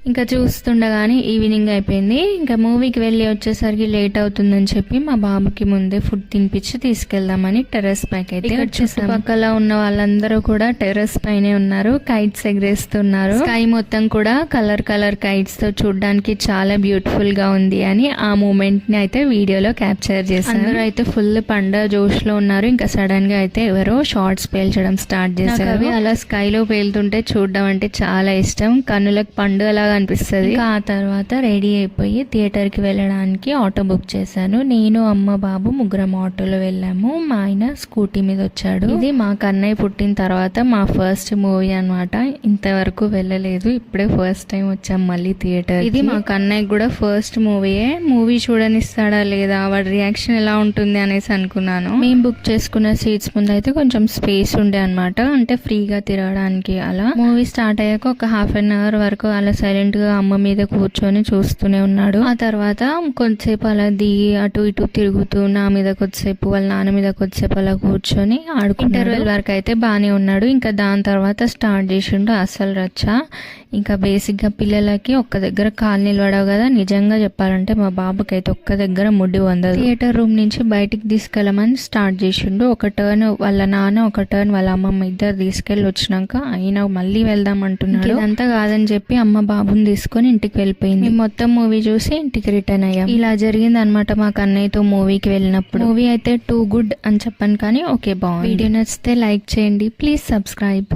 ఇంకా చూస్తుండగానే ఈవినింగ్ అయిపోయింది. ఇంకా మూవీకి వెళ్ళి వచ్చేసరికి లేట్ అవుతుందని చెప్పి మా బాబుకి ముందే ఫుడ్ తినిపించి తీసుకెళ్దామని టెర్రస్ పైకి అయితే చుట్టుపక్కల ఉన్న వాళ్ళందరూ కూడా టెర్రస్ పైనే ఉన్నారు, కైట్స్ ఎగరేస్తున్నారు. స్కై మొత్తం కూడా కలర్ కలర్ కైట్స్ తో చూడడానికి చాలా బ్యూటిఫుల్ గా ఉంది అని ఆ మూమెంట్ ని అయితే వీడియోలో క్యాప్చర్ చేశారు. అందరూ అయితే ఫుల్ పండుగ జోష్ లో ఉన్నారు. ఇంకా సడన్ గా అయితే ఎవరో షార్ట్స్ పేల్చడం స్టార్ట్ చేశారు. అలా స్కై లో పేలుతుంటే చూడడం అంటే చాలా ఇష్టం, కన్నులకు పండుగలాగా అనిపిస్తుంది. ఆ తర్వాత రెడీ అయిపోయి థియేటర్ కి వెళ్ళడానికి ఆటో బుక్ చేశాను. నేను, అమ్మ, బాబు ముగ్గురం ఆటోలో వెళ్ళాము. మా ఆయన స్కూటీ మీద వచ్చాడు. ఇది మా కన్నయ్య పుట్టిన తర్వాత మా ఫస్ట్ మూవీ అన్నమాట. ఇంతవరకు వెళ్ళలేదు, ఇప్పుడే ఫస్ట్ టైం వచ్చాం మళ్ళీ థియేటర్. ఇది మా కన్నయ్య కూడా ఫస్ట్ మూవీయే. మూవీ చూడనిస్తాడా లేదా, వాడి రియాక్షన్ ఎలా ఉంటుంది అనేసి అనుకున్నాను. మేము బుక్ చేసుకున్న సీట్స్ ముందు అయితే కొంచెం స్పేస్ ఉండే అనమాట, అంటే ఫ్రీగా తిరగడానికి. అలా మూవీ స్టార్ట్ అయ్యాక ఒక హాఫ్ అన్ అవర్ వరకు అలా సైలెంట్ గా అమ్మ మీద కూర్చొని చూస్తూనే ఉన్నాడు. ఆ తర్వాత కొద్దిసేపు అలా దిగి అటు ఇటు తిరుగుతూ నా మీద కొద్దిసేపు, వాళ్ళ నాన్న మీద కొద్దిసేపు అలా కూర్చొని ఆడుకుంటారు. ఇంటర్వెల్ వరకు అయితే బానే ఉన్నాడు. ఇంకా దాని తర్వాత స్టార్ట్ చేసిండు అసలు రచ్చ. ఇంకా బేసిక్ గా పిల్లలకి ఒక్క దగ్గర కాలు నిలబడవు కదా, నిజంగా చెప్పాలంటే మా బాబుకి అయితే ఒక్క దగ్గర ముడ్డి వందదు. థియేటర్ రూమ్ నుంచి బయటికి తీసుకెళ్ళమని స్టార్ట్ చేసిండు. ఒక టర్న్ వాళ్ళ నాన్న, ఒక టర్న్ వాళ్ళ అమ్మమ్మ, ఇద్దరు తీసుకెళ్లి వచ్చినాక అయినా మళ్ళీ వెళ్దాం అంటున్నాడు. ఇదంతా కాదని చెప్పి అమ్మ బాబుని తీసుకొని ఇంటికి వెళ్ళిపోయింది. మొత్తం మూవీ చూసి ఇంటికి రిటర్న్ అయ్యాం. ఇలా జరిగింది అనమాట మా కన్నయ్యతో మూవీకి వెళ్ళినప్పుడు. మూవీ అయితే టూ గుడ్ అని చెప్పాను కానీ ఓకే బాగుంది. వీడియో నచ్చితే లైక్ చేయండి, ప్లీజ్ సబ్స్క్రైబ్.